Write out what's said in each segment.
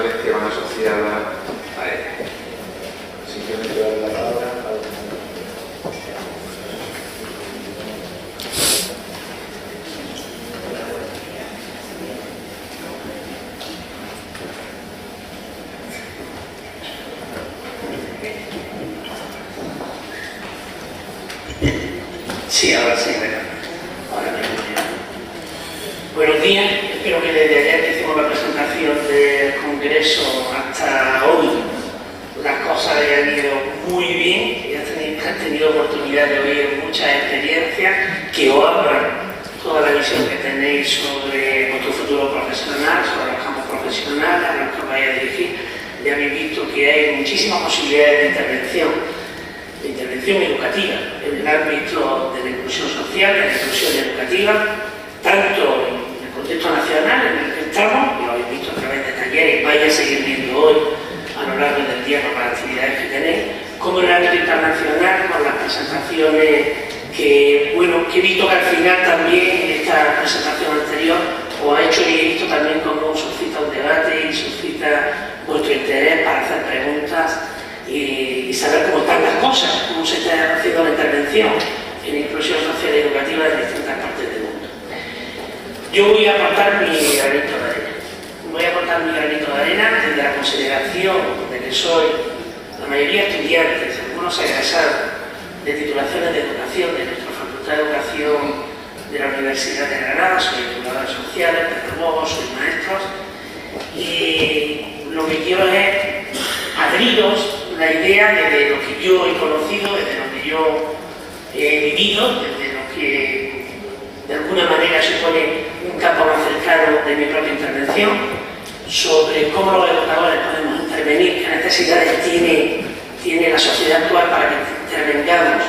profesionales que van asociadas a ella. Simplemente doy la palabra a Sí, ahora sí, ahora me escucho. Buenos días, espero que desde ayer que hicimos la presentación del Congreso hasta hoy las cosas hayan ido muy bien y han tenido oportunidad de oír muchas experiencias que os abran toda la visión que tenéis sobre vuestro futuro profesional, sobre los campos profesionales a los que vais a dirigir. Ya habéis visto que hay muchísimas posibilidades de intervención educativa en el ámbito de la inclusión social, de la inclusión educativa, tanto en el contexto nacional en el que estamos, y lo habéis visto a través de talleres, vais a seguir viendo hoy a lo largo del día con las actividades que tenéis, como en el ámbito internacional con las presentaciones que he visto que al final también en esta presentación anterior os ha hecho y he visto también cómo suscita un debate y suscita vuestro interés para hacer preguntas y saber cómo están las cosas, cómo se está haciendo la intervención en inclusión social y educativa en distintas partes del mundo. Yo voy a aportar mi granito de arena. Voy a aportar mi granito de arena desde la consideración de que soy la mayoría estudiantes, algunos egresados de titulaciones de educación de nuestra Facultad de Educación de la Universidad de Granada, soy educadores sociales, pedagogos, soy maestros, y lo que quiero es abriros la idea de lo que yo he conocido, desde lo que yo he vivido, desde lo que de alguna manera supone un campo más cercano de mi propia intervención, sobre cómo los educadores podemos intervenir, qué necesidades tiene la sociedad actual para que intervengamos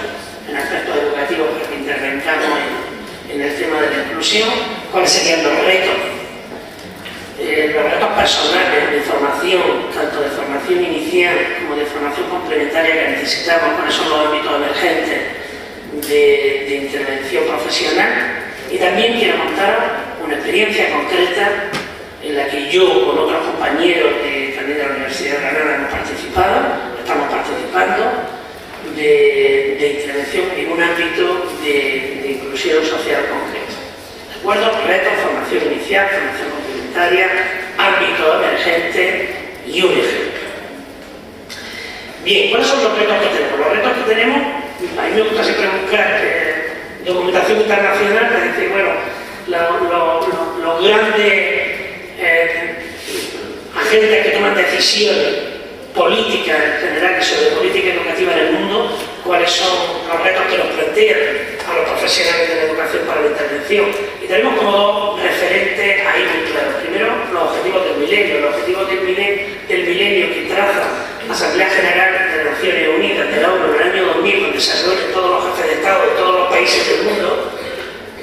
en aspectos educativos, para que intervengamos en el tema de la inclusión, cuáles serían los retos personales de formación, tanto de formación inicial como de formación complementaria que necesitamos, cuáles son los ámbitos emergentes de intervención profesional. Y también quiero contar una experiencia concreta en la que yo con otros compañeros también de la Universidad de Granada estamos participando de intervención en un ámbito de inclusión social concreto. ¿De acuerdo? Retos, formación inicial, formación complementaria, ámbito emergente y un ejemplo. Bien, ¿cuáles son los retos que tenemos? Los retos que tenemos, a mí me gusta siempre buscar documentación internacional para decir, bueno, los grandes agentes que toman decisiones políticas en general sobre política educativa en el mundo, cuáles son los retos que nos plantean a los profesionales de la educación para la intervención. Y tenemos como dos referentes ahí muy claros. Primero, los objetivos del milenio. Los objetivos del milenio que traza la Asamblea General de las Naciones Unidas de la ONU en el año 2000, donde se reúnen todos los jefes de Estado de todos los países del mundo,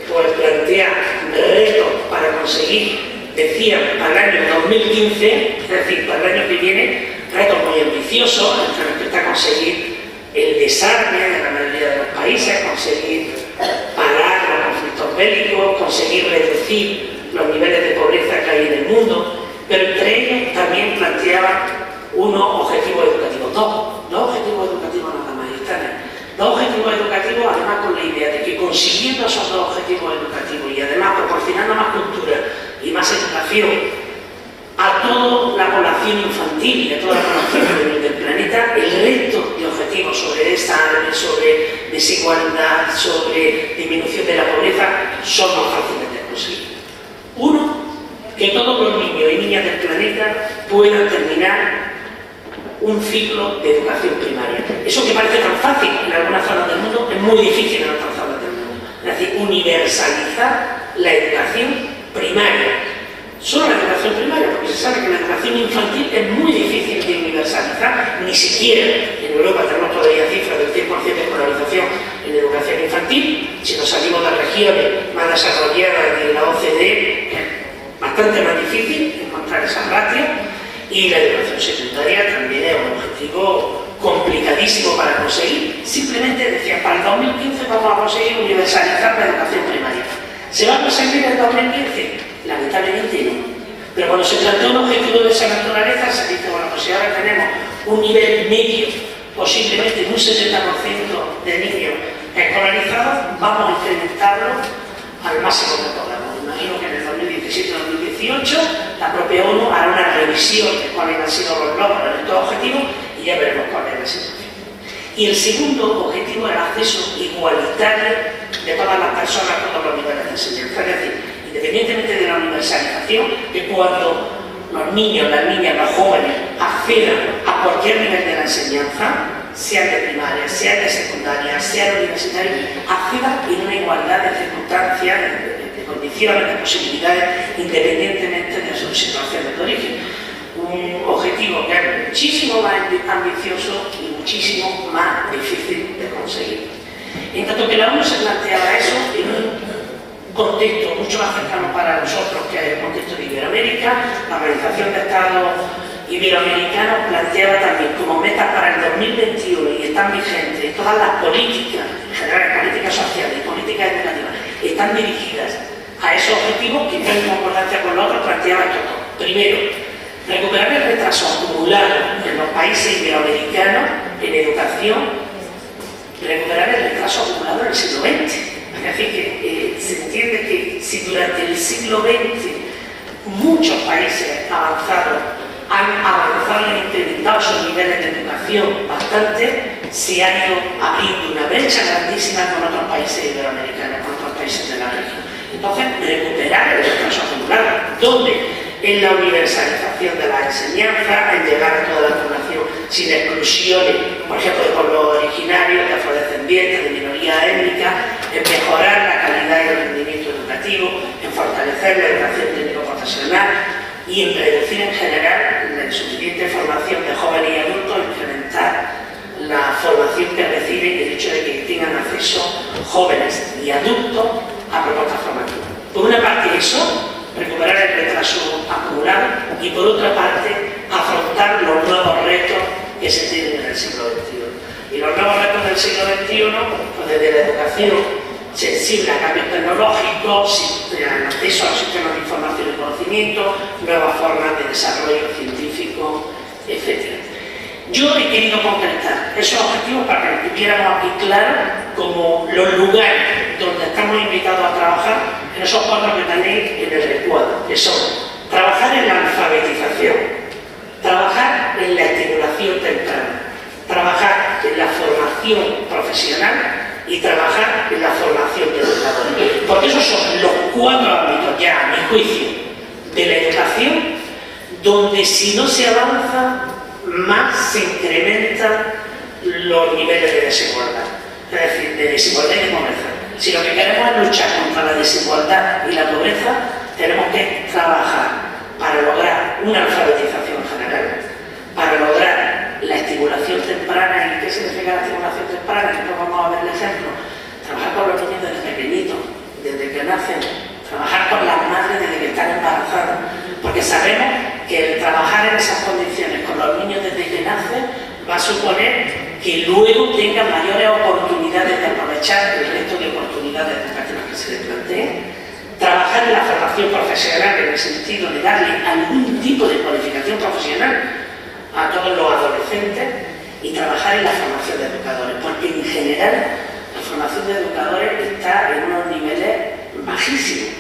pues plantea retos para conseguir, decían, para el año 2015, es decir, para el año que viene, retos muy ambiciosos, entre los que está conseguir el desarme de la mayoría de los países, conseguir parar los conflictos bélicos, conseguir reducir los niveles de pobreza que hay en el mundo, pero entre ellos también planteaba unos objetivos educativos, dos objetivos educativos nada más, y están ahí. Dos objetivos educativos, además con la idea de que consiguiendo esos dos objetivos educativos y además proporcionando más cultura y más educación a toda la población infantil y a toda la población del planeta, el resto de objetivos sobre desigualdad, sobre disminución de la pobreza, son más fáciles de conseguir. Uno, que todos los niños y niñas del planeta puedan terminar un ciclo de educación primaria. Eso que parece tan fácil en algunas zonas del mundo, es muy difícil en otras zonas del mundo. Es decir, universalizar la educación primaria. Solo la educación primaria, porque se sabe que la educación infantil es muy difícil de universalizar, ni siquiera en Europa tenemos todavía cifras del 100% de escolarización en educación infantil. Si nos salimos de regiones más desarrolladas de la OCDE, es bastante más difícil encontrar esas ratios, y la educación secundaria también es un objetivo complicadísimo para conseguir. Simplemente decía, para el 2015 vamos a conseguir universalizar la educación primaria. ¿Se va a conseguir en el 2015? Lamentablemente no. Pero cuando se plantea un objetivo de esa naturaleza, un nivel medio, posiblemente en un 60% de niños escolarizados, vamos a incrementarlo al máximo que podamos. Imagino que en el 2017-2018 la propia ONU hará una revisión de cuáles han sido los logros de estos objetivos y ya veremos cuál es la situación. Y el segundo objetivo es el acceso igualitario de todas las personas a todos los niveles de enseñanza. Es decir, independientemente de la universalización, que cuando los niños, las niñas, los jóvenes accedan a cualquier nivel de la enseñanza, sea de primaria, sea de secundaria, sea de universitaria, accedan en una igualdad de circunstancias, de condiciones, de posibilidades, independientemente de sus situaciones de origen. Un objetivo que es muchísimo más ambicioso y muchísimo más difícil de conseguir. En tanto que la ONU se planteaba eso en un contexto mucho más cercano para nosotros, que es el contexto de Iberoamérica, la Organización de Estados Iberoamericanos planteaba también como metas para el 2021 y están vigentes todas las políticas, en general políticas sociales y políticas educativas, están dirigidas a esos objetivos que en concordancia con los otros planteaban estos dos. Primero, recuperar el retraso acumulado en los países iberoamericanos en educación, recuperar el retraso acumulado en el siglo XX. Es decir, que se entiende que si durante el siglo XX muchos países avanzados han avanzado y han incrementado sus niveles de educación bastante, se ha ido abriendo una brecha grandísima con otros países iberoamericanos, con otros países de la región. Entonces, recuperar el retraso acumulado, donde en la universalización de la enseñanza, en llegar a toda la población sin exclusiones, por ejemplo, de pueblos originarios, de afrodescendientes, de minorías étnicas, en mejorar la calidad y el rendimiento educativo, en fortalecer la educación técnico-profesional y en reducir en general la insuficiente formación de jóvenes y adultos, incrementar la formación que reciben y el hecho de que tengan acceso jóvenes y adultos a propuestas formativas. Por una parte eso, recuperar el retraso acumulado y por otra parte afrontar los nuevos retos que se tienen en el siglo XXI. Y los nuevos retos del siglo XXI, pues desde la educación sensible a cambios tecnológicos, el acceso a los sistemas de información y conocimiento, nuevas formas de desarrollo científico, etc. Yo he querido concretar esos objetivos para que lo tuviéramos aquí claro como los lugares donde estamos invitados a trabajar en esos cuadros que tenéis en el recuadro, que son trabajar en la alfabetización, trabajar en la estimulación temprana, trabajar en la formación profesional y trabajar en la formación de educadores. Porque esos son los cuatro ámbitos, ya a mi juicio, de la educación, donde si no se avanza, más se incrementan los niveles de desigualdad, es decir, de desigualdad y de pobreza. Si lo que queremos es luchar contra la desigualdad y la pobreza, tenemos que trabajar para lograr una alfabetización general, para lograr la estimulación temprana. ¿Y qué significa la estimulación temprana? Después vamos a ver el ejemplo. Trabajar con los niños desde pequeñitos, desde que nacen, trabajar con las madres desde que están embarazadas, porque sabemos que el trabajar en esas condiciones con los niños desde que nacen va a suponer que luego tengan mayores oportunidades de aprovechar el resto de oportunidades educativas que se les planteen. Trabajar en la formación profesional en el sentido de darle algún tipo de cualificación profesional a todos los adolescentes y trabajar en la formación de educadores, porque en general la formación de educadores está en unos niveles bajísimos,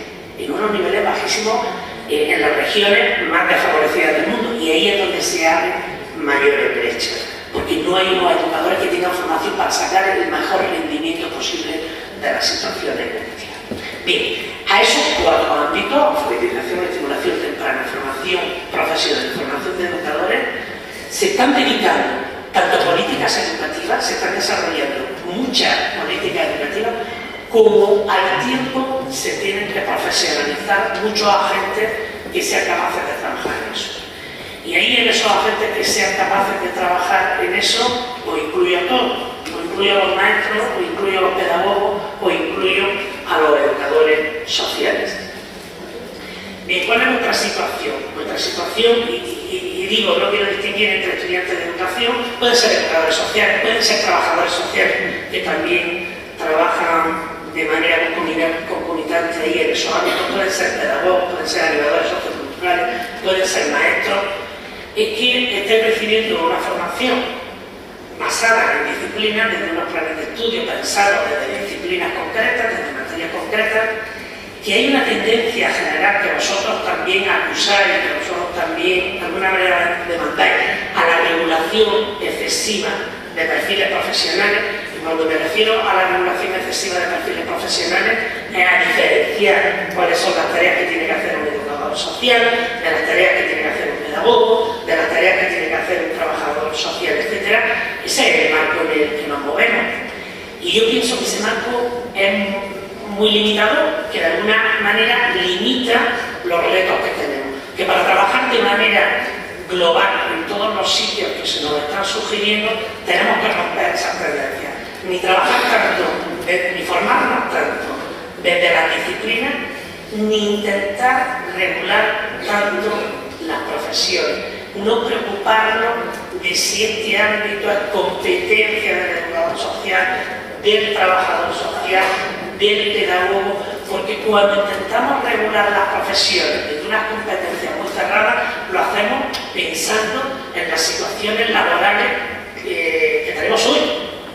en las regiones más desfavorecidas del mundo, y ahí es donde se abren mayores brechas, porque no hay unos educadores que tengan formación para sacar el mejor rendimiento posible de las situaciones educativas. Bien, a esos cuatro ámbitos, alfabetización, estimulación temprana, formación profesional y formación de educadores, se están dedicando tanto políticas educativas, se están desarrollando muchas políticas educativas, como al tiempo se tienen que profesionalizar muchos agentes que sean capaces de trabajar en eso. Y ahí en esos agentes que sean capaces de trabajar en eso, o incluyo a todos, o incluyo a los maestros, o incluyo a los pedagogos, o incluyo a los educadores sociales. Bien, ¿cuál es nuestra situación? Nuestra situación, y digo, no quiero distinguir entre estudiantes de educación, pueden ser educadores sociales, pueden ser trabajadores sociales, que también trabajan de manera concomitante ahí en esos ámbitos, pueden ser pedagogos, pueden ser animadores socioculturales, pueden ser maestros. Es que estén recibiendo una formación basada en disciplinas, desde unos planes de estudio pensados desde disciplinas concretas, desde materias concretas, que hay una tendencia general que vosotros también acusáis, que vosotros también de alguna manera demandáis a la regulación excesiva de perfiles profesionales. Y cuando me refiero a la regulación excesiva de perfiles profesionales es a diferenciar cuáles son las tareas que tiene que hacer un educador social, de las tareas que tiene que hacer un pedagogo, de las tareas que tiene que hacer un trabajador social, etc. Ese es el marco en el que nos movemos. Y yo pienso que ese marco es muy limitado, que de alguna manera limita los retos que tenemos. Que para trabajar de manera global en todos los sitios que se nos están sugiriendo, tenemos que romper esas tendencias. Ni trabajar tanto, ni formarnos tanto desde las disciplinas, ni intentar regular tanto las profesiones. No preocuparnos de si este ámbito es competencia del educador social, del trabajador social, del pedagogo, porque cuando intentamos regular las profesiones desde unas competencias muy cerradas, lo hacemos pensando en las situaciones laborales que tenemos hoy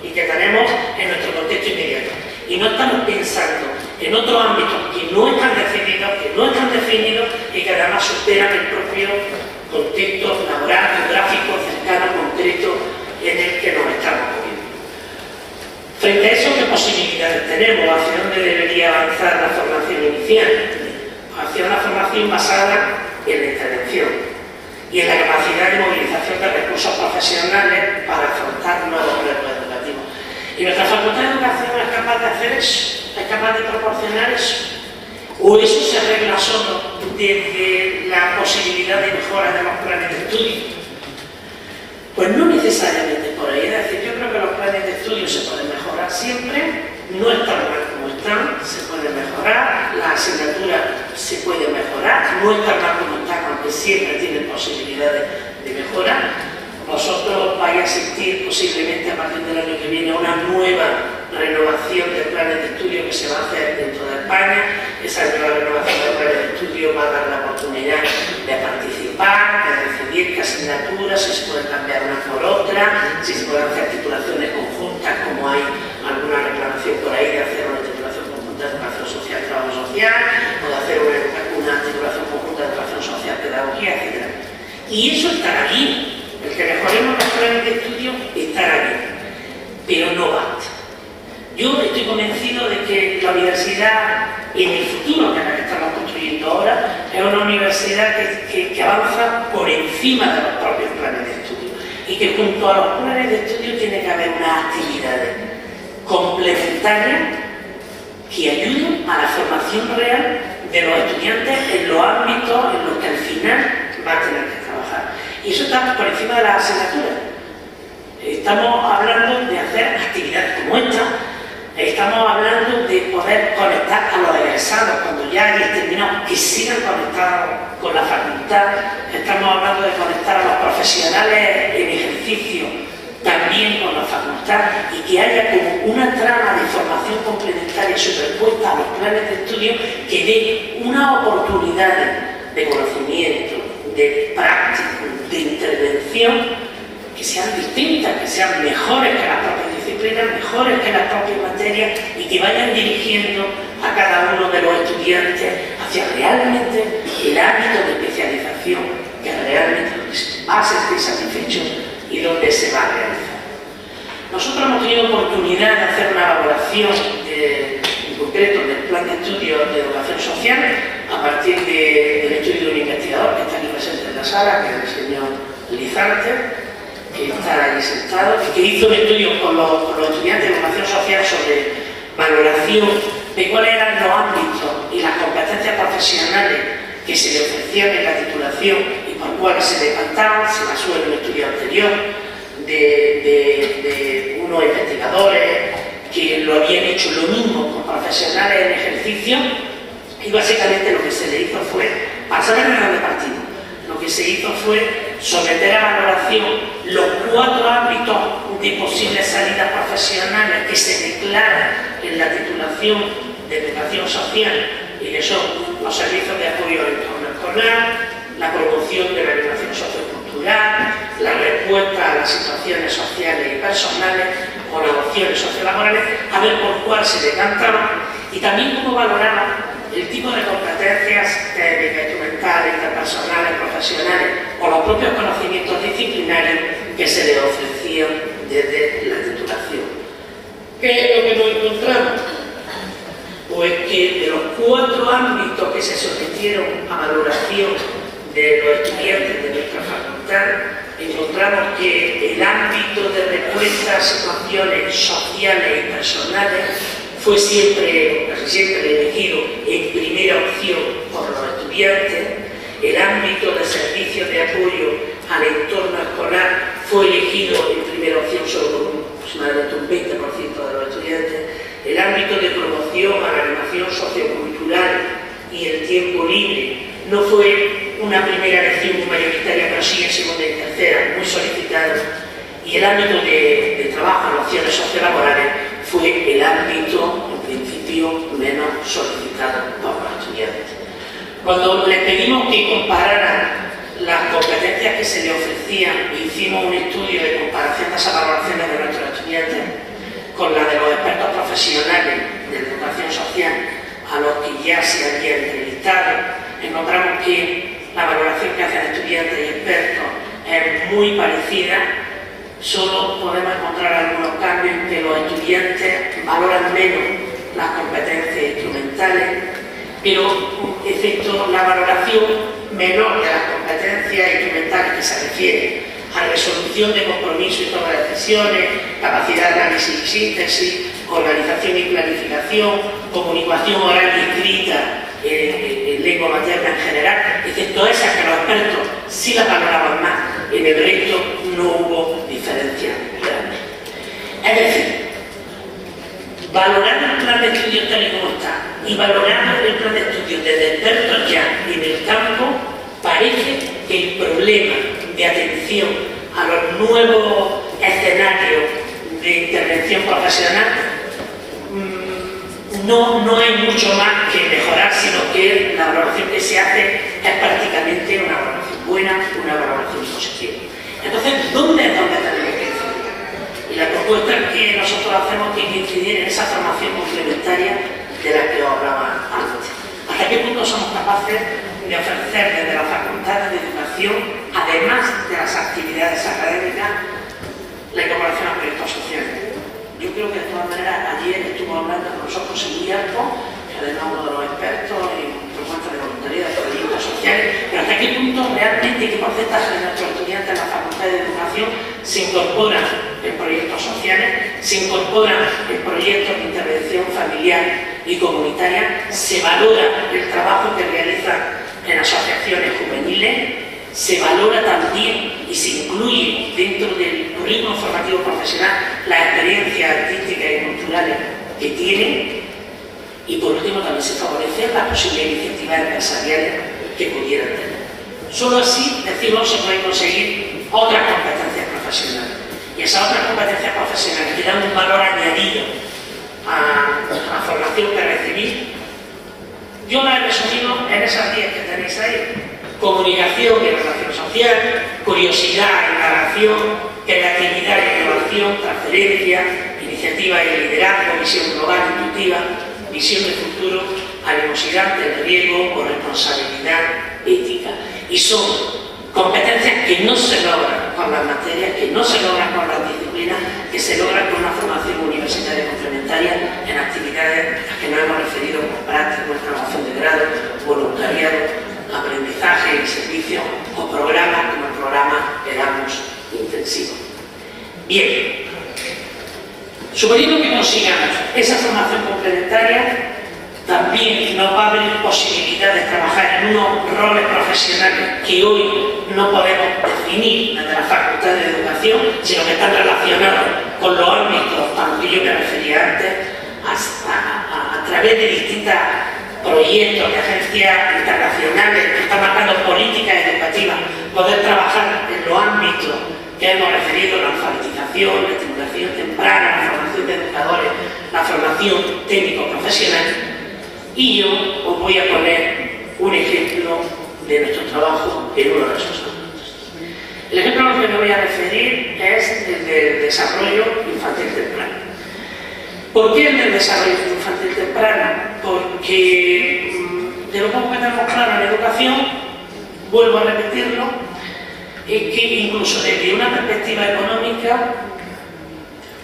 y que tenemos en nuestro contexto inmediato. Y no estamos pensando en otros ámbitos que no están definidos y que además superan el propio contexto laboral, geográfico, cercano, concreto en el que nos estamos moviendo. Frente a eso, ¿qué posibilidades tenemos? ¿Hacia dónde debería avanzar la formación inicial? Hacia una formación basada en la intervención y en la capacidad de movilización de recursos profesionales para afrontar nuevos retos educativos. Y nuestra Facultad de Educación es capaz de hacer eso, es capaz de proporcionar eso. ¿O eso se arregla solo desde la posibilidad de mejora de los planes de estudio? Pues no necesariamente por ahí. Es decir, yo creo que los planes de estudio se pueden mejorar siempre, no están mal como están, se pueden mejorar, las asignaturas se pueden mejorar, no están mal como están, aunque siempre tienen posibilidades de mejora. Vosotros vais a asistir posiblemente a partir del año que viene a una nueva renovación de planes de estudio que se va a hacer dentro de España. Esa nueva renovación de planes de estudio va a dar la oportunidad de participar, de decidir qué asignaturas, si se puede cambiar una por otra, si se pueden hacer titulaciones conjuntas, como hay alguna reclamación por ahí de hacer una titulación conjunta de educación social, trabajo social, o de hacer una titulación conjunta de educación social, pedagogía, etc. Y eso estará bien. El que mejoremos los planes de estudio estará bien, pero no basta. Yo estoy convencido de que la universidad, en el futuro que estamos construyendo ahora, es una universidad que avanza por encima de los propios planes de estudio y que junto a los planes de estudio tiene que haber unas actividades complementarias que ayuden a la formación real de los estudiantes en los ámbitos en los que al final va a tener que trabajar. Y eso está por encima de las asignaturas. Estamos hablando de hacer actividades como esta, estamos hablando de poder conectar a los egresados cuando ya hayan terminado, que sigan conectados con la facultad. Estamos hablando de conectar a los profesionales en ejercicio también con la facultad y que haya como una trama de formación complementaria superpuesta a los planes de estudio que dé una oportunidad de conocimiento, de práctica, de intervención, que sean distintas, que sean mejores que las propias disciplinas, mejores que las propias materias y que vayan dirigiendo a cada uno de los estudiantes hacia realmente el ámbito de especialización que realmente va a sentir satisfecho y donde se va a realizar. Nosotros hemos tenido oportunidad de hacer una elaboración en concreto del plan de estudio de educación social a partir del estudio de un investigador que está aquí presente en la sala, que es el señor Lizarte, que está ahí sentado, y que hizo un estudio con los estudiantes de educación social sobre valoración de cuáles eran los ámbitos y las competencias profesionales que se le ofrecían en la titulación y por cuáles se decantaban. Se basó en un estudio anterior de unos investigadores que lo habían hecho lo mismo con profesionales en ejercicio, y básicamente lo que se le hizo fue, para saber de dónde partimos, lo que se hizo fue someter a valoración los 4 ámbitos de posibles salidas profesionales que se declaran en la titulación de educación social, y que son los servicios de apoyo al entorno escolar, la promoción de la educación sociocultural, la respuesta a las situaciones sociales y personales o las opciones sociolaborales, a ver por cuál se decantaban y también cómo valoraban el tipo de competencias técnicas, instrumentales, interpersonales, profesionales o los propios conocimientos disciplinarios que se les ofrecían desde la titulación. ¿Qué es lo que nos encontramos? Pues que de los 4 ámbitos que se sometieron a valoración de los estudiantes de nuestra facultad, encontramos que el ámbito de respuesta a situaciones sociales y personales fue casi siempre elegido en primera opción por los estudiantes. El ámbito de servicios de apoyo al entorno escolar fue elegido en primera opción solo por aproximadamente un 20% de los estudiantes. El ámbito de promoción a la animación sociocultural y el tiempo libre no fue una primera elección muy mayoritaria, pero sí en segunda y tercera, muy solicitado. Y el ámbito de trabajo en opciones sociolaborales fue el ámbito, en principio, menos solicitado por los estudiantes. Cuando les pedimos que compararan las competencias que se les ofrecían, hicimos un estudio de comparación de esas valoraciones de nuestros estudiantes con la de los expertos profesionales de educación social a los que ya se había entrevistado, encontramos que la valoración que hacen estudiantes y expertos es muy parecida. Solo podemos encontrar algunos cambios en que los estudiantes valoran menos las competencias instrumentales, pero excepto la valoración menor de las competencias instrumentales que se refiere a resolución de compromiso y toma de decisiones, capacidad de análisis y síntesis, organización y planificación, comunicación oral y escrita en lengua materna en general, excepto esas que los expertos sí las valoraban más, en el resto no hubo diferencia grande. Es decir, valorando el plan de estudios tal y como está y valorando el plan de estudios desde expertos ya en el campo, parece que el problema de atención a los nuevos escenarios de intervención profesional no hay mucho más que mejorar, sino que la valoración que se hace es prácticamente una valoración buena, una valoración positiva. Entonces, ¿dónde tenemos que incidir? Y la propuesta que nosotros hacemos es que incidir en esa formación complementaria de la que os hablaba antes. ¿Hasta qué punto somos capaces de ofrecer desde la Facultad de Educación, además de las actividades académicas, la incorporación a proyectos sociales? Yo creo que de todas maneras ayer estuvo hablando con nosotros en Guillermo, que además uno de los expertos en propuestas de voluntariado de proyectos sociales, pero hasta qué punto realmente qué porcentaje de nuestros estudiantes en la Facultad de Educación se incorporan en proyectos sociales, se incorporan en proyectos de intervención familiar y comunitaria, se valora el trabajo que realizan en asociaciones juveniles, se valora también y se incluye dentro del currículum formativo profesional las experiencias artísticas y culturales que tienen, y por último también se favorecen las posibles iniciativas empresariales que pudieran tener. Solo así, decimos, se pueden conseguir otras competencias profesionales, y esas otras competencias profesionales que dan un valor añadido a la formación que recibís, yo la he resumido en esas 10 que tenéis ahí: comunicación y relación social, curiosidad, indagación, creatividad y innovación, transferencia, iniciativa y liderazgo, visión global intuitiva, visión de futuro, animosidad ante el riesgo o responsabilidad ética. Y son competencias que no se logran con las materias, que no se logran con las disciplinas, que se logran con una formación universitaria complementaria en actividades a las que nos hemos referido como práctica, programación de grado, voluntariado, aprendizaje y servicio, o programas como el programa Erasmus intensivo. Bien, suponiendo que consigamos esa formación complementaria, también nos va a abrir posibilidad de trabajar en unos roles profesionales que hoy no podemos definir desde la Facultad de Educación, sino que están relacionados con los ámbitos a los que yo me refería antes, a través de distintos proyectos de agencias internacionales que están marcando políticas educativas, poder trabajar en los ámbitos que hemos referido: la alfabetización, la estimulación temprana, la formación de educadores, la formación técnico-profesional. Y yo os voy a poner un ejemplo de nuestro trabajo en uno de esos ámbitos. El ejemplo que me voy voy a referir es el del desarrollo infantil temprano. ¿Por qué el del desarrollo infantil temprano? Porque de lo poco que tenemos claro en la educación, vuelvo a repetirlo, es que incluso desde una perspectiva económica,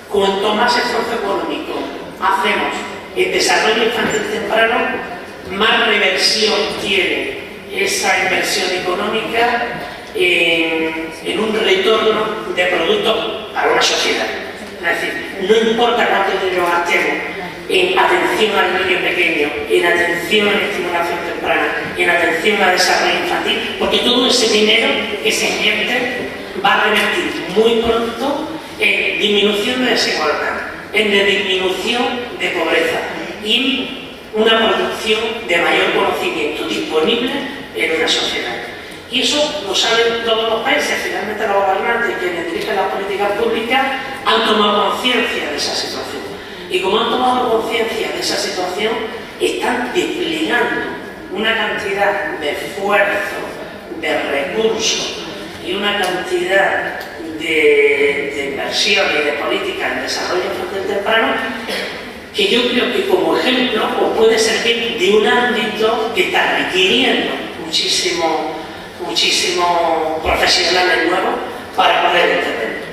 cuanto más esfuerzo económico hacemos en desarrollo infantil temprano, más reversión tiene esa inversión económica en un retorno de productos para una sociedad. Es decir, no importa cuánto dinero gastemos en atención al niño pequeño, en atención a la estimulación temprana, en atención al desarrollo infantil, porque todo ese dinero que se invierte va a revertir muy pronto en disminución de desigualdad, en disminución de pobreza y una producción de mayor conocimiento disponible en una sociedad. Y eso lo saben todos los países. Finalmente los gobernantes, quienes dirigen las políticas públicas, han tomado conciencia de esa situación. Y como han tomado conciencia de esa situación, están desplegando una cantidad de esfuerzo, de recursos y una cantidad de inversión y de política en desarrollo infantil temprano que yo creo que como ejemplo os puede servir de un ámbito que está requiriendo muchísimos profesionales nuevos para poder intervenir.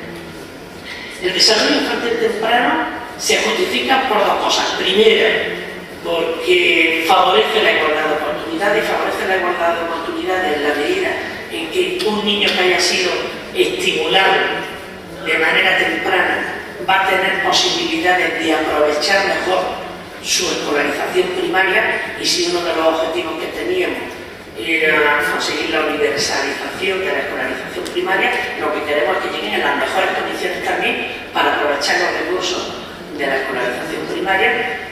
El desarrollo infantil temprano se justifica por dos cosas. Primero, porque favorece la igualdad de oportunidades, y favorece la igualdad de oportunidades en la medida en que un niño que haya sido estimulado de manera temprana va a tener posibilidades de aprovechar mejor su escolarización primaria, y si uno de los objetivos que teníamos era conseguir la universalización de la escolarización primaria, lo que queremos es que lleguen en las mejores condiciones también para aprovechar los recursos de la escolarización primaria,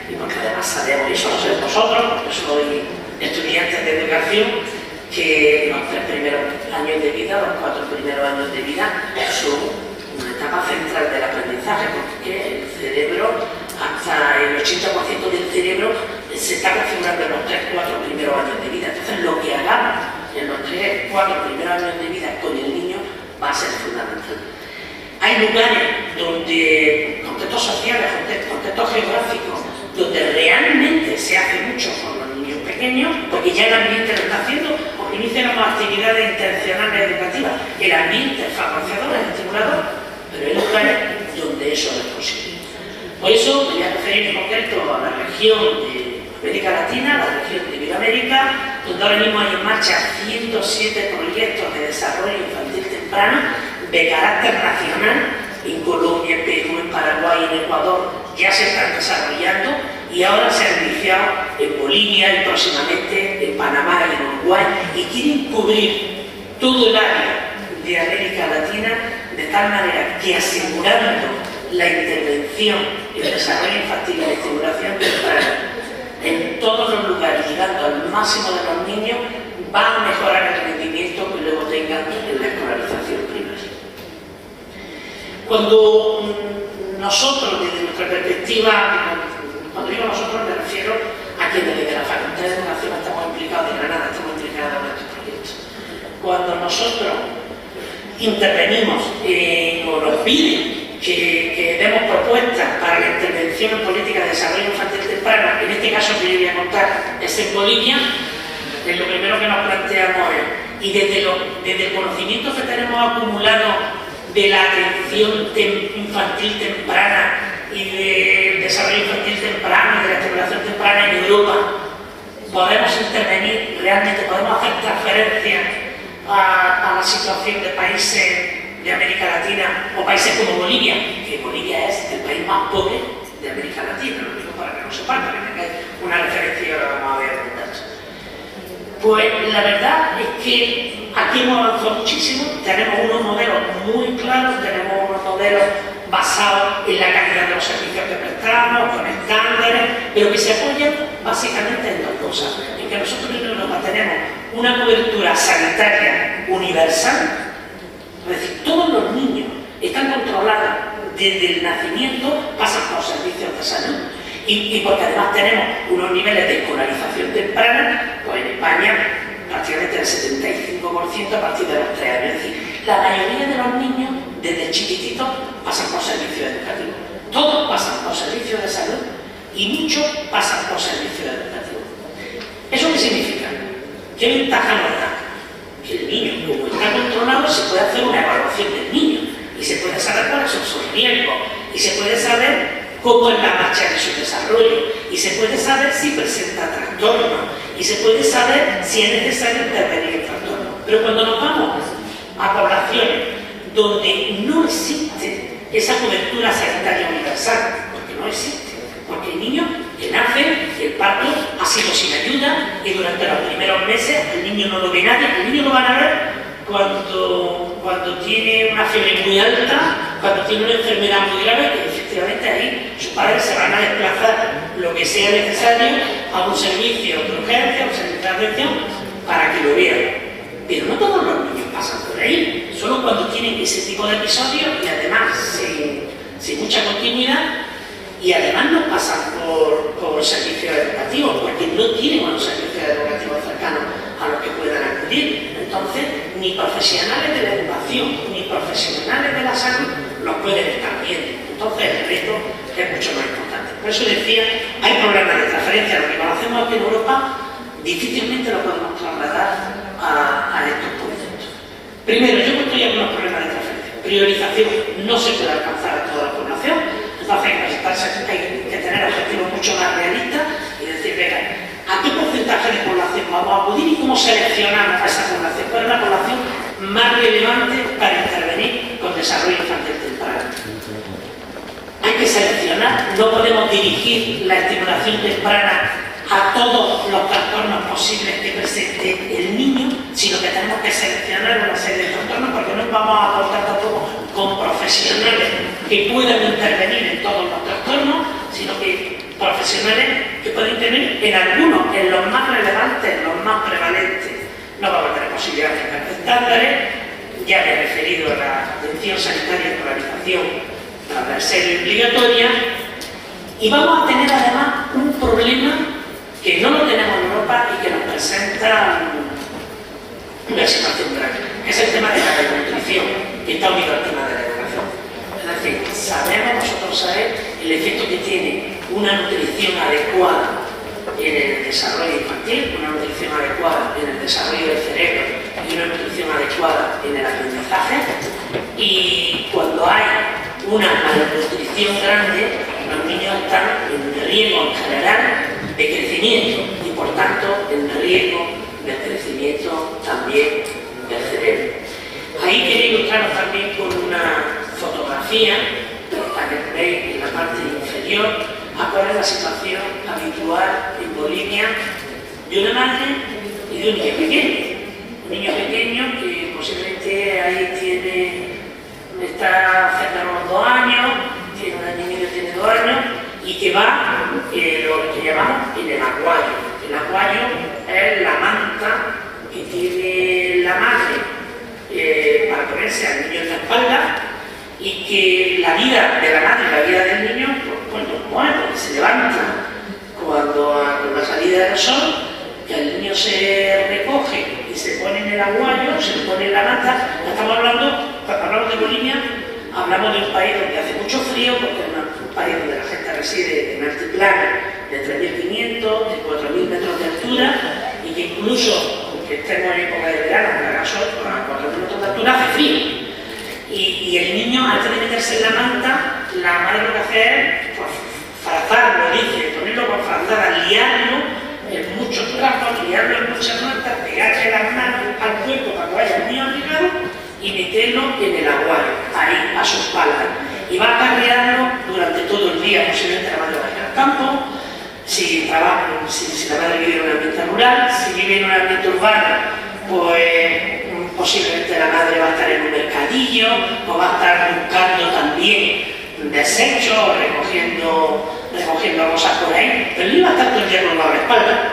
y porque además sabemos, y eso lo sabéis vosotros, porque soy estudiante de educación, que los 3 primeros años de vida, los 4 primeros años de vida son una etapa central del aprendizaje, porque el cerebro, hasta el 80% del cerebro se está configurando en los 3-4 primeros años de vida. Entonces lo que hagamos en los 3-4 primeros años de vida con el niño va a ser fundamental. Hay lugares donde, contextos sociales, contextos geográficos, donde realmente se hace mucho con los niños pequeños, porque ya el ambiente lo está haciendo, porque iniciamos actividades intencionales educativas. El ambiente es favorecedor, es estimulador, pero hay lugares donde eso no es posible. Por eso me voy a referir en concreto a la región de América Latina, la región de Iberoamérica, donde ahora mismo hay en marcha 107 proyectos de desarrollo infantil temprano de carácter nacional. En Colombia, en Perú, en Paraguay, en Ecuador ya se están desarrollando, y ahora se han iniciado en Bolivia y próximamente en Panamá y en Uruguay, y quieren cubrir todo el área de América Latina de tal manera que, asegurando la intervención en el desarrollo infantil y la estimulación temprana en todos los lugares, llegando al máximo de los niños, va a mejorar el rendimiento que luego tengan en la escolarización primaria. Cuando nosotros, desde nuestra perspectiva, cuando digo nosotros me refiero a quienes desde la Facultad de Educación estamos implicados, de Granada estamos implicados en estos proyectos. Cuando nosotros intervenimos o nos piden que demos propuestas para la intervención en política de desarrollo infantil temprano, en este caso que yo voy a contar es en Bolivia, lo primero que nos planteamos es, y desde el conocimiento que tenemos acumulado de la atención infantil temprana y del desarrollo infantil temprano y de la estimulación temprana en Europa, podemos intervenir, realmente podemos hacer transferencias a la situación de países de América Latina o países como Bolivia, que Bolivia es el país más pobre de América Latina, lo digo para que no sepan, para que tengáis una referencia y ahora vamos a ver un dato. Pues la verdad es que aquí hemos avanzado muchísimo, tenemos unos modelos muy claros, tenemos unos modelos basados en la calidad de los servicios que prestamos, con estándares, pero que se apoyan básicamente en dos cosas. En que nosotros en Europa tenemos una cobertura sanitaria universal, es decir, todos los niños están controlados desde el nacimiento, pasan por servicios de salud, y porque además tenemos unos niveles de escolarización temprana, pues en España prácticamente el 75% a partir de los 3 años. Es decir, la mayoría de los niños desde chiquititos pasan por servicios educativos. Todos pasan por servicios de salud y muchos pasan por servicios educativos. ¿Eso qué significa? ¿Qué ventaja nos da? Que el niño, como está controlado, se puede hacer una evaluación del niño y se puede saber cuáles son sus riesgos y se puede saber cómo es la marcha de su desarrollo y se puede saber si presenta trastornos y se puede saber si es necesario intervenir en trastornos. Pero cuando nos vamos a poblaciones donde no existe esa cobertura sanitaria universal, porque no existe, porque el niño que nace, el parto ha sido sin ayuda y durante los primeros meses el niño no lo ve nadie, el niño lo van a ver cuando tiene una fiebre muy alta, cuando tiene una enfermedad muy grave, que efectivamente ahí sus padres se van a desplazar lo que sea necesario a un servicio de urgencia, a un servicio de atención, para que lo vean. Pero no todos los niños pasan por ahí, solo cuando tienen ese tipo de episodios y además sin mucha continuidad y además no pasan por servicios educativos porque no tienen unos servicios educativos cercanos a los que puedan acudir. Entonces, ni profesionales de la educación ni profesionales de la salud los pueden estar viendo. Entonces, el reto es mucho más importante. Por eso decía, hay problemas de transferencia. Lo que conocemos aquí en Europa difícilmente lo podemos trasladar a estos conceptos. Primero, yo estoy algunos problemas de transferencia. Priorización, no se puede alcanzar a toda la población. Entonces hay que tener objetivos mucho más realistas y decir, venga, ¿a qué porcentaje de población vamos a acudir y cómo seleccionamos a esa población? ¿Cuál es la población más relevante para intervenir con desarrollo infantil temprano? Hay que seleccionar, no podemos dirigir la estimulación temprana a todos los trastornos posibles que presente el niño, sino que tenemos que seleccionar una serie de trastornos porque no vamos a aportar tampoco con profesionales que puedan intervenir en todos los trastornos, sino que profesionales que pueden intervenir en algunos, en los más relevantes, en los más prevalentes. No vamos a tener posibilidades de cambiar estándares, ya me he referido a la atención sanitaria de escolarización transversal y obligatoria, y vamos a tener además un problema que no lo tenemos en Europa y que nos presenta una situación grave, que es el tema de la desnutrición, que está unido al tema de la educación. Es decir, nosotros sabemos el efecto que tiene una nutrición adecuada en el desarrollo infantil, una nutrición adecuada en el desarrollo del cerebro y una nutrición adecuada en el aprendizaje. Y cuando hay una malnutrición grande, los niños están en riesgo en general de crecimiento y por tanto en riesgo del crecimiento también del cerebro. Ahí quería ilustraros también con una fotografía para que veáis en la parte inferior a cuál es la situación habitual en Bolivia de una madre y de un niño pequeño. Un niño pequeño que posiblemente ahí está cerca de los 2 años, tiene una niña que tiene 2 años y que va lo que llamamos el acuario. El acuario es la manta que tiene la madre para ponerse al niño en la espalda y que la vida de la madre, la vida del niño, pues bueno, porque se levanta con la salida del sol, que el niño se recoge y se pone en el aguayo, se pone en la manta. Estamos hablando, cuando hablamos de Bolivia, hablamos de un país donde hace mucho frío, porque es un país donde la gente reside en altiplano de 3.500, de 4.000 metros de altura, y que incluso, aunque estemos en época de verano, que haga sol, a 4.000 metros de altura hace frío. Y el niño, antes de meterse en la manta, la madre lo que hace es pues, frazarlo, dice, ponerlo con frazada, liarlo en muchos trapos, liarlo en muchas mantas, pegarle las manos al cuerpo para que vaya muy abrigado y meterlo en el aguario, ahí, a su espalda. Y va a acarrearlo durante todo el día, posiblemente la madre vaya al campo, si la madre vive en un ambiente rural, si vive en un ambiente urbano, pues posiblemente la madre va a estar en un mercadillo o va a estar buscando también desechos, recogiendo cosas por ahí, pero él va a estar todo el día con la espalda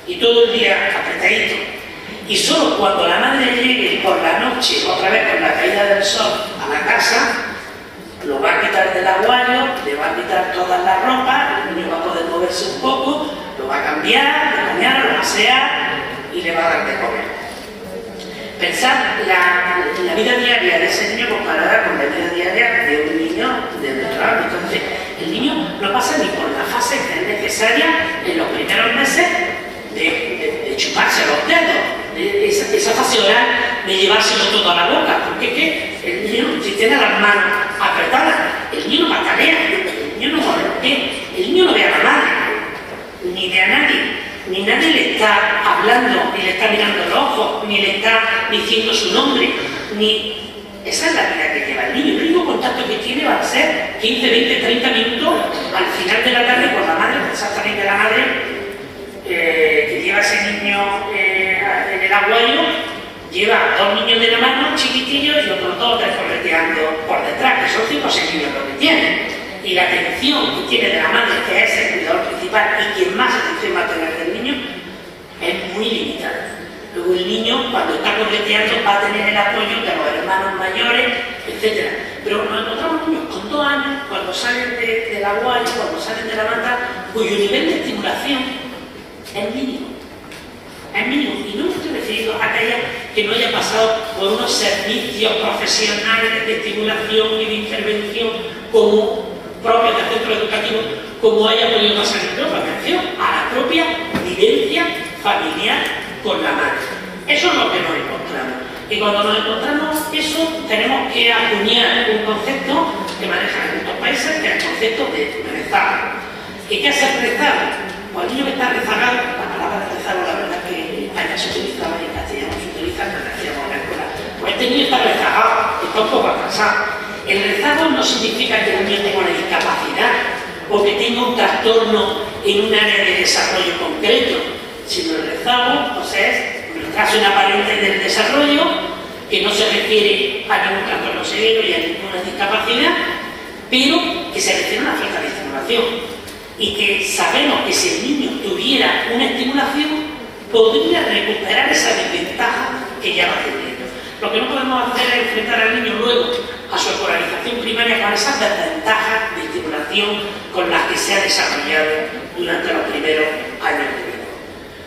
y todo el día apretadito. Y solo cuando la madre llegue por la noche, otra vez con la caída del sol, a la casa, lo va a quitar del aguario, le va a quitar todas las ropas, el niño va a poder moverse un poco, lo va a cambiar, lo va a asear y le va a dar de comer. Pensad la vida diaria de ese niño comparada con la necesaria en los primeros meses de chuparse los dedos, esa fase oral de llevárselo todo a la boca, porque es que el niño, si tiene las manos apretadas, el niño no patalea, el niño no mueve los pies, el niño no ve a la madre, ni ve a nadie, ni nadie le está hablando, ni le está mirando los ojos, ni le está diciendo su nombre, ni... Esa es la vida que lleva el niño. El único contacto que tiene va a ser 15, 20, 30 minutos al final de la tarde con la madre, exactamente la madre que lleva ese niño en el aguayo, lleva 2 niños de la mano chiquitillos y otros 2 o 3 correteando por detrás, que son 5 o 6 niños lo que tienen. Y la atención que tiene de la madre, que es el cuidador principal y quien más atención va a tener del niño, es muy limitada. Luego el niño, cuando está correteando, va a tener el apoyo de los hermanos mayores, etc. Pero nos encontramos niños con 2 años, cuando salen del aguayo, cuando salen de la manta, cuyo nivel de estimulación es mínimo. Es mínimo. Y no me estoy refiriendo a aquella que no haya pasado por unos servicios profesionales de estimulación y de intervención como propios del centro educativo, como haya podido pasar en Europa. Atención a la propia vivencia familiar con la madre. Eso es lo que nos encontramos. Y cuando nos encontramos eso, tenemos que acuñar un concepto que manejan en estos países, que es el concepto de rezago. ¿Y qué es el rezago? Pues el niño que está rezagado, la palabra rezago, la verdad es que en España se utiliza, y en castellano se utiliza, que decíamos en la escuela. Pues este niño está rezagado, está un poco atrasado. El rezago no significa que el niño tenga una discapacidad o que tenga un trastorno en un área de desarrollo concreto, sino el rezago pues es un retraso inaparente del desarrollo que no se refiere a ningún trastorno severo y a ninguna discapacidad, pero que se refiere a una falta de estimulación y que sabemos que si el niño tuviera una estimulación podría recuperar esa desventaja que ya va teniendo. Lo que no podemos hacer es enfrentar al niño luego a su escolarización primaria con esas desventajas de estimulación con las que se ha desarrollado durante los primeros años de vida.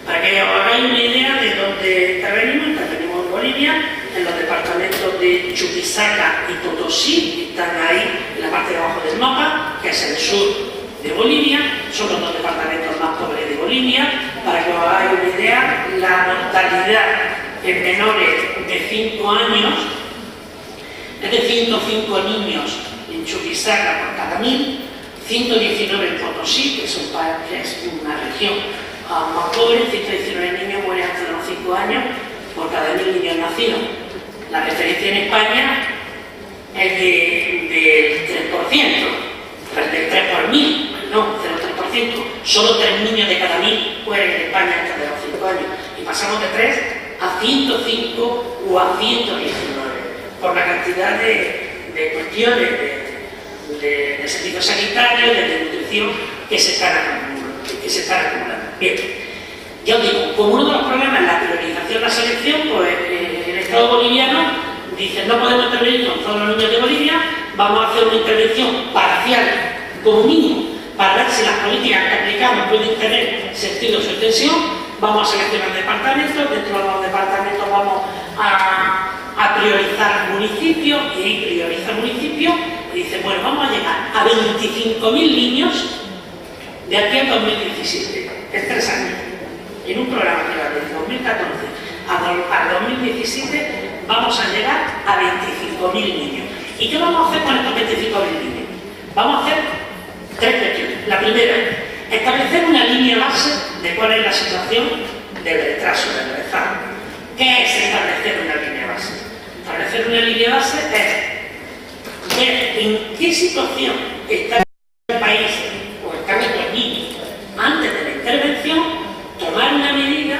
Para que os hagáis una idea de dónde intervenimos en Bolivia, en los departamentos de Chuquisaca y Potosí, que están ahí en la parte de abajo del mapa, que es el sur de Bolivia, son los 2 departamentos más pobres de Bolivia. Para que os hagáis una idea, la mortalidad en menores de 5 años es de 105 niños en Chuquisaca por cada 1000, 119 en Potosí, que es una región más pobre, 119 niños mueren antes de los 5 años por cada 1000 niños nacidos. La referencia en España es del 3%, del 3 por 1000, no, 0,3%. Solo 3 niños de cada 1000 mueren en España antes de los 5 años. Y pasamos de 3 a 105 o a 119 por la cantidad de cuestiones de servicios sanitarios, de nutrición que se están acumulando. Bien, ya os digo, como uno de los problemas es la priorización de la selección, pues el Estado boliviano dice no podemos intervenir con todos los niños de Bolivia, vamos a hacer una intervención parcial como mínimo para ver si las políticas que aplicamos pueden tener sentido o su extensión, vamos a seleccionar departamentos, dentro de los departamentos vamos a priorizar municipios, y ahí prioriza municipios, y dice, bueno, vamos a llegar a 25.000 niños de aquí al 2017, en 3 años, en un programa que va desde 2014 al 2017, vamos a llegar a 25.000 niños. ¿Y qué vamos a hacer con estos 25.000 niños? Vamos a hacer 3 cuestiones. La primera, establecer una línea base de cuál es la situación del retraso, del rezago. ¿Qué es establecer una línea base? Establecer una línea base es ver en qué situación está el país o están estos niños antes de la intervención, tomar una medida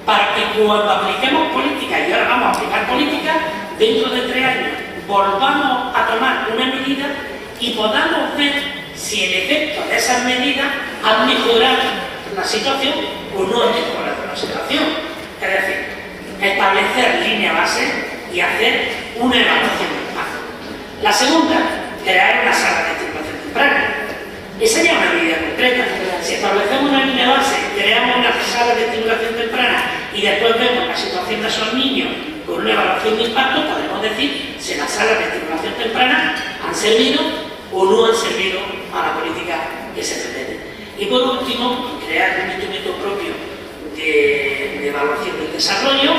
para que cuando apliquemos políticas, y ahora vamos a aplicar políticas, dentro de 3 años volvamos a tomar una medida y podamos ver si el efecto de esas medidas ha mejorado la situación o no ha mejorado la situación. Es decir, establecer línea base y hacer una evaluación de impacto. La segunda, crear una sala de estimulación temprana. Esa ya es una medida concreta. Si establecemos una línea base, creamos una sala de estimulación temprana y después vemos la situación de esos niños con una evaluación de impacto, podemos decir si las salas de estimulación temprana han servido o no han servido a la política que se pretende. Y por último, crear un instrumento propio de evaluación del desarrollo,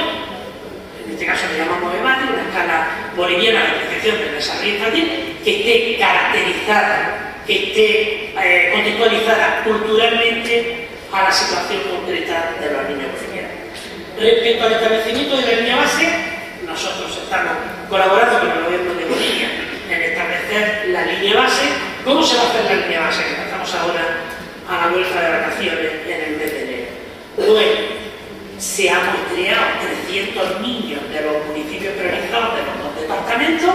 en este caso le llamamos EVADE, una escala boliviana de apreciación del desarrollo infantil, que esté caracterizada, que esté contextualizada culturalmente a la situación concreta de los niños pequeños. Respecto al establecimiento de la línea base, nosotros estamos colaborando con el gobierno de Bolivia en establecer la línea base. ¿Cómo se va a hacer la línea base? Que empezamos ahora a la vuelta de vacaciones en el mes de enero. Bueno, se han muestreado 300 niños de los municipios priorizados de los 2 departamentos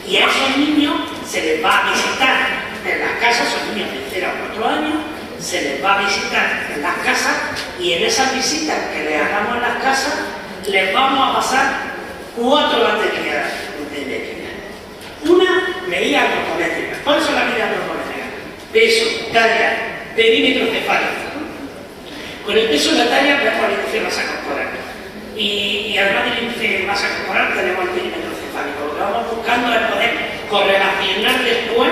y a esos niños se les va a visitar en las casas, son niños de 0 a 4 años, se les va a visitar en las casas y en esas visitas que les hagamos en las casas les vamos a pasar 4 baterías de métricas. Una, medida antropométrica. ¿Cuáles son las medidas antropométricas? Peso, talla, perímetro cefálico. Con el peso de la talla vemos el índice de masa corporal. Y además del índice de masa corporal tenemos el perímetro cefálico. Lo que vamos buscando es poder correlacionar después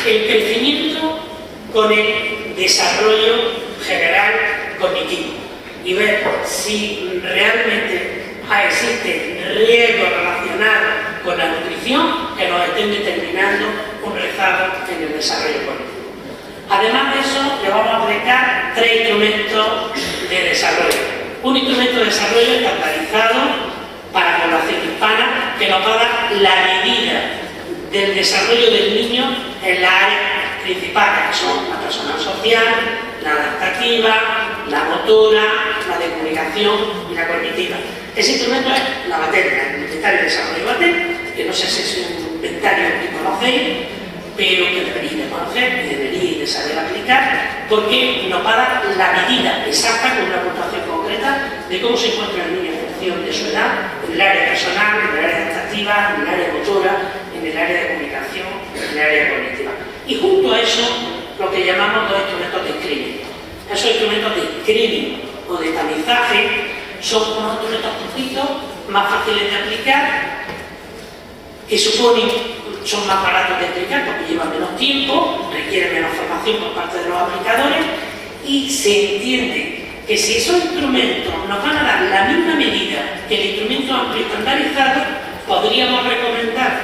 el crecimiento con el desarrollo general cognitivo y ver si realmente existe riesgo relacionado con la nutrición que nos estén determinando un rezago en el desarrollo cognitivo. Además de eso, le vamos a aplicar 3 instrumentos de desarrollo. Un instrumento de desarrollo estandarizado para la población hispana que nos va a dar la medida del desarrollo del niño en las áreas principales, que son la personal social, la adaptativa, la motora, la de comunicación y la cognitiva. Ese instrumento es la materia, el inventario de desarrollo materia, que no sé si es un inventario que conocéis, pero que deberíais de conocer y deberíais de saber aplicar, porque nos va a dar la medida exacta con una puntuación concreta de cómo se encuentra el niño en función de su edad, en el área personal, en el área adaptativa, en el área motora, en el área de comunicación, en el área cognitiva. Y junto a eso, lo que llamamos los instrumentos de screening. Esos instrumentos de screening o de tamizaje son unos instrumentos cortitos, más fáciles de aplicar, que son más baratos de aplicar porque llevan menos tiempo, requieren menos formación por parte de los aplicadores y se entiende que si esos instrumentos nos van a dar la misma medida que el instrumento amplio estandarizado, podríamos recomendar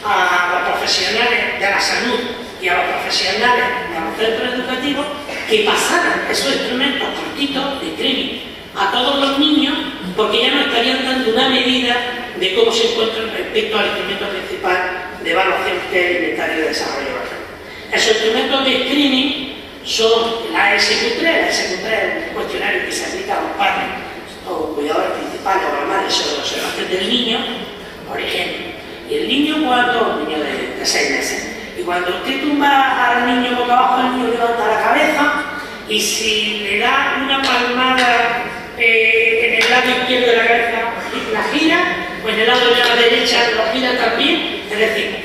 a los profesionales de la salud y a los profesionales de los centros educativos que pasaran esos instrumentos cortitos de screening a todos los niños, porque ya nos estarían dando una medida de cómo se encuentran respecto al instrumento principal de evaluación que es el inventario de desarrollo básico. Esos instrumentos de screening son la SQ3. La SQ3 es un cuestionario que se aplica a los padres o cuidadores principales o a la madre sobre la observación del niño, por ejemplo. Y el niño un niño de 6 meses. Y cuando usted tumba al niño boca abajo, el niño levanta la cabeza y si le da una palmada en el lado izquierdo de la cabeza, la gira, pues en el lado de la derecha lo gira también. Es decir,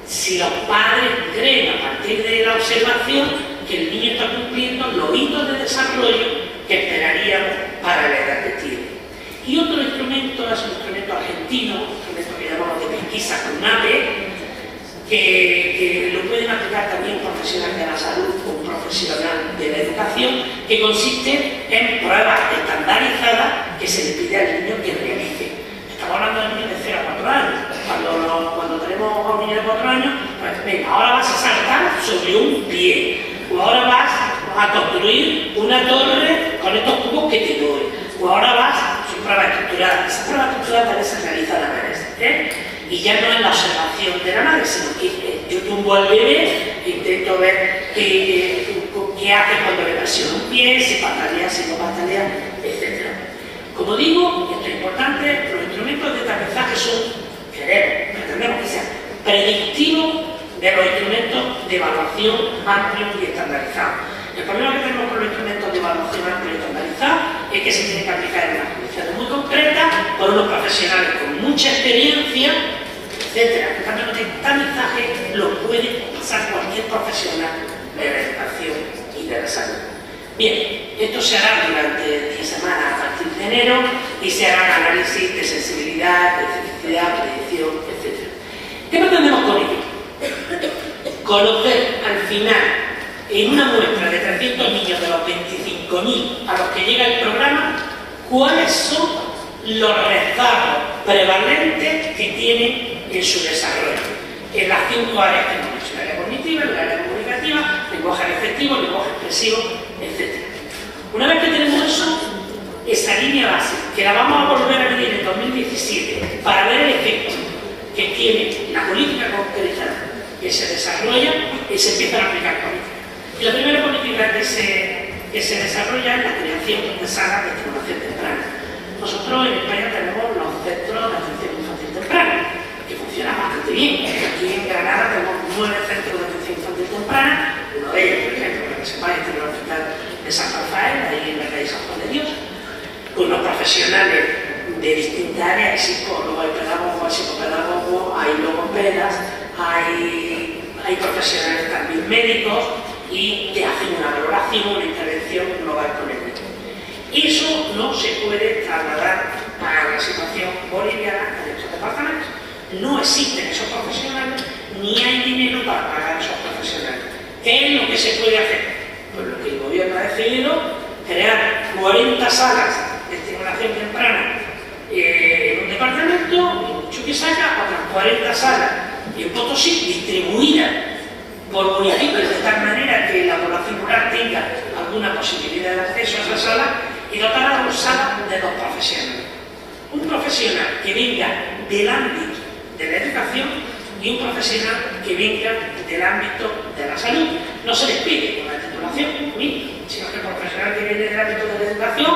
si los padres creen a partir de la observación que el niño está cumpliendo los hitos de desarrollo que esperaríamos para la edad que tiene. Y otro instrumento es un instrumento argentino, un instrumento que llamamos de pesquisa CONAPE, que lo pueden aplicar también un profesional de la salud o un profesional de la educación, que consiste en pruebas estandarizadas que se le pide al niño que realice. Estamos hablando de niños de 0 a 4 años. Cuando tenemos a un niño de 4 años, pues venga, ahora vas a saltar sobre un pie, o ahora vas a construir una torre con estos cubos que te doy, o ahora vas, son pruebas estructuradas. Esas pruebas estructuradas también se realizan a veces, y ya no es la observación de la madre, sino que yo tumbo al bebé e intento ver qué hace cuando le presiona un pie, si patalea, si no patalea, etc. Como digo, y esto es importante, los instrumentos de tamizaje pretendemos que sean predictivos de los instrumentos de evaluación amplios y estandarizados. El problema que tenemos con los instrumentos de evaluación amplios y estandarizados es que se tienen que aplicar en unas condiciones muy concretas por unos profesionales con mucha experiencia, etc. En cambio, los de tamizaje los puede pasar cualquier profesional de la educación y de la salud. Bien, esto se hará durante 10 semanas a partir de enero y se harán análisis de sensibilidad, de especificidad, predicción, etc. ¿Qué pretendemos con ello? Conocer al final en una muestra de 300 niños de los 25.000 a los que llega el programa, cuáles son los rezagos prevalentes que tienen en su desarrollo, en las 5 áreas que hemos dicho: el área cognitiva, el área comunicativa, lenguaje afectivo, lenguaje expresivo, etc. Una vez que tenemos eso, esa línea base, que la vamos a volver a medir en 2017 para ver el efecto que tiene la política concreta que se desarrolla y se empiezan a aplicar políticas. Y la primera política que se desarrolla es la creación de salas de estimulación temprana. Nosotros en España tenemos los centros de atención infantil temprana, que funcionan bastante bien. Aquí en Granada tenemos 9 centros de atención infantil temprana, uno de ellos, por ejemplo, para que sepáis, es el hospital de San Rafael, ahí en la calle San Juan de Dios, con unos profesionales de distintas áreas: hay psicólogos, hay pedagogos, hay psicopedagogos, hay logopedas, hay profesionales también médicos, y te hacen una valoración, una intervención global con el niño. Eso no se puede trasladar a la situación boliviana en estos departamentos. No existen esos profesionales, ni hay dinero para pagar a esos profesionales. ¿Qué es lo que se puede hacer? Pues lo que el gobierno ha decidido: crear 40 salas de estimulación temprana en un departamento, en Chuquisaca, otras 40 salas en Potosí, distribuidas por municipios de tal manera que la población rural tenga alguna posibilidad de acceso a esa sala, y dotar a las salas de 2 profesionales. Un profesional que venga del ámbito de la educación y un profesional que venga del ámbito de la salud. No se les pide una titulación, sino que el profesional que viene del ámbito de la educación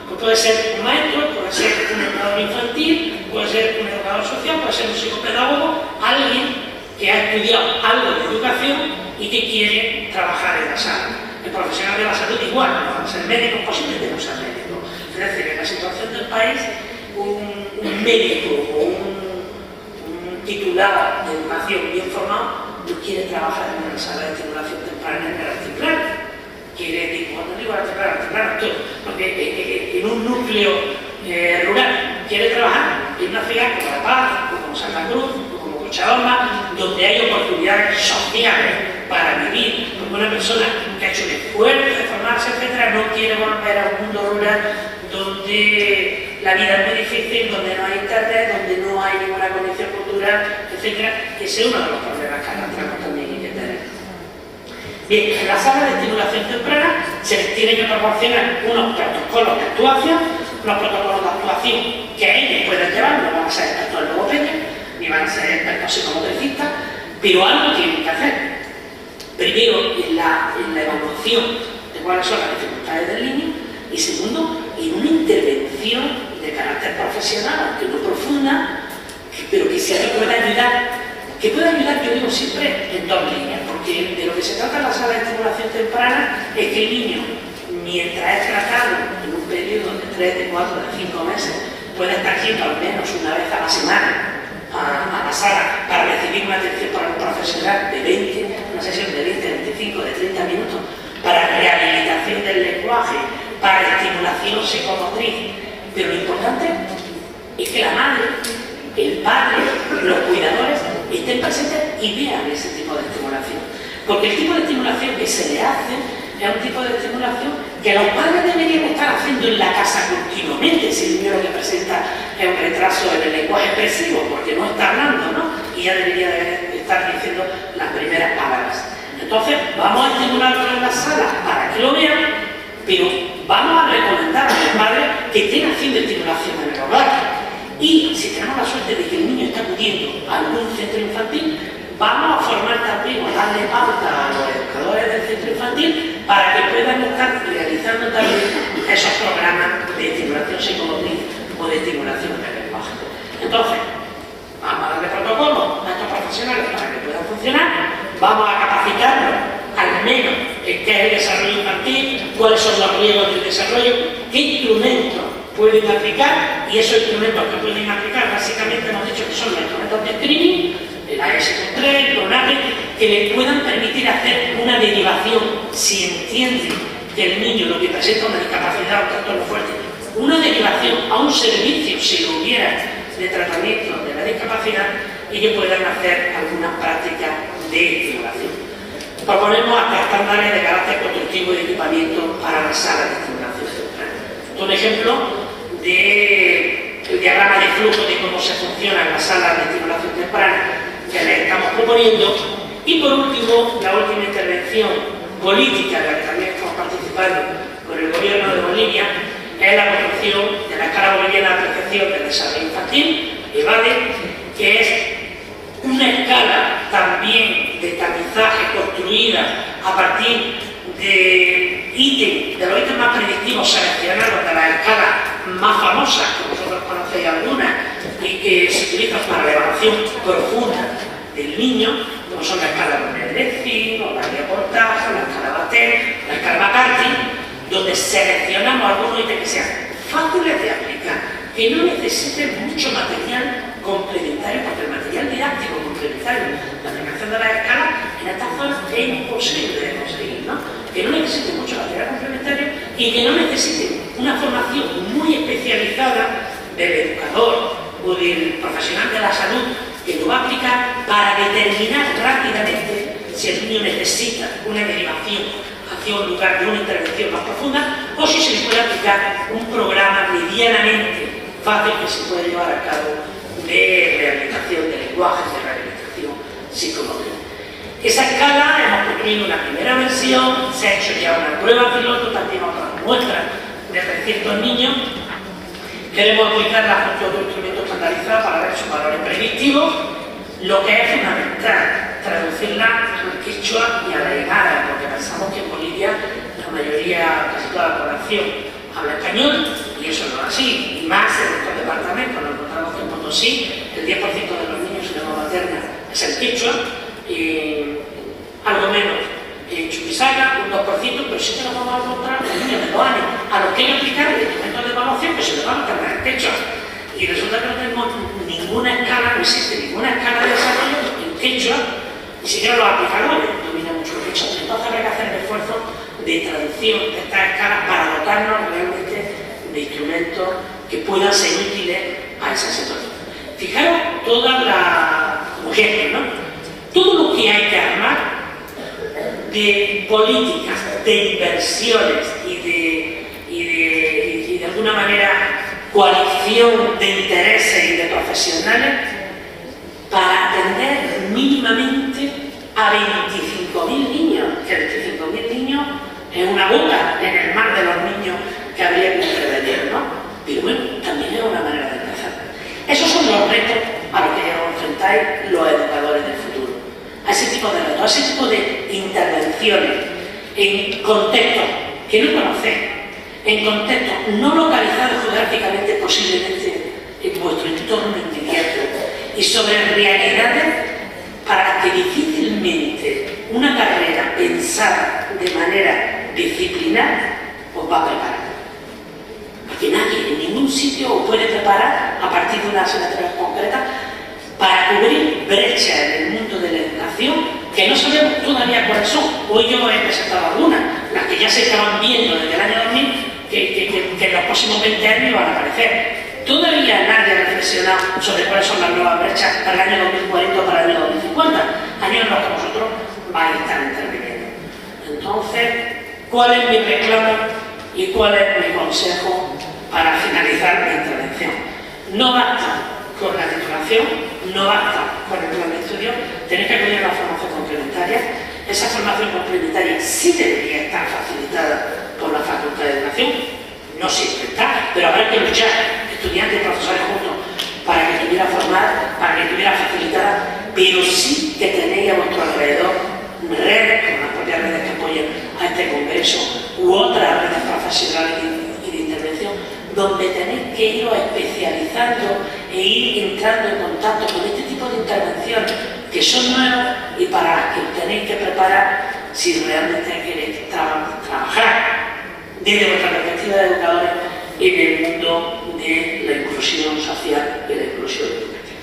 pues puede ser un maestro, puede ser un educador infantil, puede ser un educador social, puede ser un psicopedagogo, alguien que ha estudiado algo de educación y que quiere trabajar en la sala. El profesional de la salud igual, no van a ser médicos, posiblemente no sean médicos. Es decir, en la situación del país, un médico o un titular de educación bien formado no quiere trabajar en una sala de estimulación temprana en el altiplano. Quiere, cuando digo altiplano, todo, porque en un núcleo rural quiere trabajar en una ciudad como La Paz, o como Santa Cruz, o como Cochabamba, donde hay oportunidades sociales para vivir, porque una persona que ha hecho un esfuerzo de formarse, etc., no quiere volver a un mundo rural donde la vida es muy difícil, donde no hay internet, donde no hay ninguna condición cultural, etc., que ese es uno de los problemas que arrastramos también y que tenemos. Bien, en la sala de estimulación temprana se les tiene que proporcionar unos protocolos de actuación, que ellos pueden llevar. No van a ser expertos en logopedia, ni van a ser expertos psicomotricistas, pero algo tienen que hacer. Primero, en la evaluación de cuáles son las dificultades del niño, y segundo, en una intervención de carácter profesional, aunque no profunda, pero que sí pueda ayudar. Que puede ayudar, yo digo siempre, en 2 líneas, porque de lo que se trata en la sala de estimulación temprana es que el niño, mientras es tratado en un periodo de 3, de 4, de 5 meses, puede estar yendo al menos una vez a la semana a la sala para recibir una atención por un profesional de 20, una sesión de 20, 25, de 30 minutos, para rehabilitación del lenguaje, para estimulación psicomotriz. Pero lo importante es que la madre, el padre, los cuidadores estén presentes y vean ese tipo de estimulación. Porque el tipo de estimulación que se le hace es un tipo de estimulación que los padres deberían estar haciendo en la casa continuamente, si el niño lo que presenta es un retraso en el lenguaje expresivo, porque no está hablando, ¿no? Y ya debería de estar diciendo las primeras palabras. Entonces, vamos a estimularlo en la sala para que lo vean, pero vamos a recomendar a los padres que estén haciendo estimulación en el hogar. Y si tenemos la suerte de que el niño está acudiendo a algún centro infantil, vamos a formar también, o darle pauta a los educadores del centro infantil para que puedan estar realizando también esos programas de estimulación psicomotriz o de estimulación del lenguaje. Entonces, vamos a darle protocolos a estos profesionales para que puedan funcionar, vamos a capacitarlos al menos en qué es el desarrollo infantil, cuáles son los riesgos del desarrollo, qué instrumentos pueden aplicar, y esos instrumentos que pueden aplicar básicamente hemos dicho que son los instrumentos de screening, el AS3, el PRONAPE, que les puedan permitir hacer una derivación, si entienden que el niño lo que presenta una discapacidad o trastorno fuerte, una derivación a un servicio, si lo hubiera, de tratamiento de la discapacidad, y que puedan hacer algunas prácticas de estimulación. proponemos hasta estándares de carácter constructivo y de equipamiento para las salas de estimulación temprana. Un ejemplo del diagrama de flujo de cómo se funcionan las salas de estimulación temprana que les estamos proponiendo. Y por último, la última intervención política en la que también estamos participando con el gobierno de Bolivia es la construcción de la escala boliviana de apreciación del desarrollo infantil, EVADE, que es una escala también de tamizaje construida a partir de los ítems más predictivos seleccionados de las escalas más famosas, que vosotros conocéis algunas, y que se utilizan para la evaluación profunda del niño, como son la escala Brunel-Lexing, o la guía Portaje, la escala Batet, la escala McCarthy, donde seleccionamos algunos ítems que sean fáciles de aplicar, que no necesiten mucho material complementario, porque el material didáctico complementario, la aplicación de las escalas, en esta zona es imposible de conseguir, ¿no? Que no necesiten mucho material complementario y que no necesiten una formación muy especializada del educador o del profesional de la salud que lo va a aplicar para determinar rápidamente si el niño necesita una derivación hacia un lugar de una intervención más profunda o si se le puede aplicar un programa medianamente fácil que se puede llevar a cabo de rehabilitación de lenguaje, de rehabilitación psicológica. Esa escala hemos construido una primera versión, se ha hecho ya una prueba piloto, también otras muestras de 300 niños. Queremos aplicarla junto a otro instrumento estandarizado para ver sus valores predictivos, lo que es fundamental, traducirla al quechua y a la aymara, porque pensamos que en Bolivia la mayoría, casi toda la población, habla español, y eso no es así, y más en nuestros departamentos. Nos encontramos que en Potosí el 10% de los niños en lengua materna es el quechua, algo menos en Chuquisaca, un 2%, pero sí que nos vamos a encontrar con niños de 2 años a los que hay que aplicar el instrumento de evaluación que se les va a encargar el quechua. Y resulta que no tenemos ninguna escala, no existe ninguna escala de desarrollo en quechua, ni siquiera los aplicadores dominan mucho el quechua. Entonces habrá que hacer el esfuerzo de traducción de estas escalas para dotarnos realmente de instrumentos que puedan ser útiles a esa situación. Fijaros como ejemplo, ¿no? Todo lo que hay que armar de políticas, de inversiones y de alguna manera coalición de intereses y de profesionales para atender mínimamente a 25.000 niños, que 25.000 niños es una gota en el mar de los niños que habría que intervenir, ¿no? Pero bueno, también es una manera de empezar. Esos son los retos a los que os enfrentáis los educadores del futuro. A ese tipo de retos, a ese tipo de intervenciones en contextos que no conocéis, en contextos no localizados geográficamente, posiblemente en vuestro entorno inmediato, y sobre realidades para las que difícilmente una carrera pensada de manera disciplinar os va a preparar. Porque nadie en ningún sitio os puede preparar a partir de una asignatura concreta para cubrir brechas en el mundo de la educación que no sabemos todavía cuáles son. Hoy yo he presentado algunas, las que ya se estaban viendo desde el año 2000, que en los próximos 20 años van a aparecer. Todavía nadie ha reflexionado sobre cuáles son las nuevas brechas para el año 2040 o para el año 2050, años en los que vosotros vais a estar interviniendo. Entonces, ¿cuál es mi reclamo y cuál es mi consejo para finalizar la intervención? No basta con la titulación, no basta con el plan de estudio, tenéis que acudir a la formación complementaria. Esa formación complementaria sí debería estar facilitada por la Facultad de Educación, no siempre está, pero habrá que luchar, estudiantes y profesores juntos, para que estuviera formada, para que estuviera facilitada, pero sí que tenéis a vuestro alrededor redes, como las propias redes que apoyan a este congreso, u otras redes profesionales y de intervención, donde tenéis que iros especializando e ir entrando en contacto con este tipo de intervenciones que son nuevas y para las que tenéis que preparar si realmente queréis trabajar desde vuestra perspectiva de educadores en el mundo de la inclusión social y la inclusión educativa.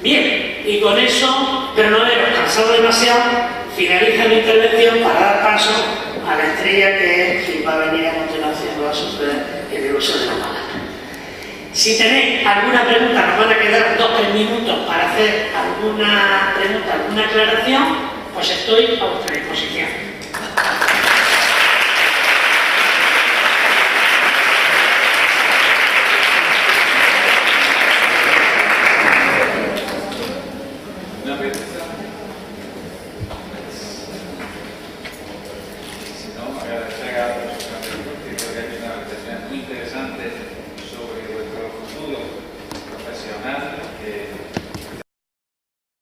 Bien, y con eso, pero no haberos cansado demasiado, finaliza mi intervención para dar paso a la estrella que es quien va a venir a continuación a suceder en el uso de la palabra. Si tenéis alguna pregunta, nos van a quedar 2 o 3 minutos para hacer alguna pregunta, alguna aclaración, pues estoy a vuestra disposición. Una vez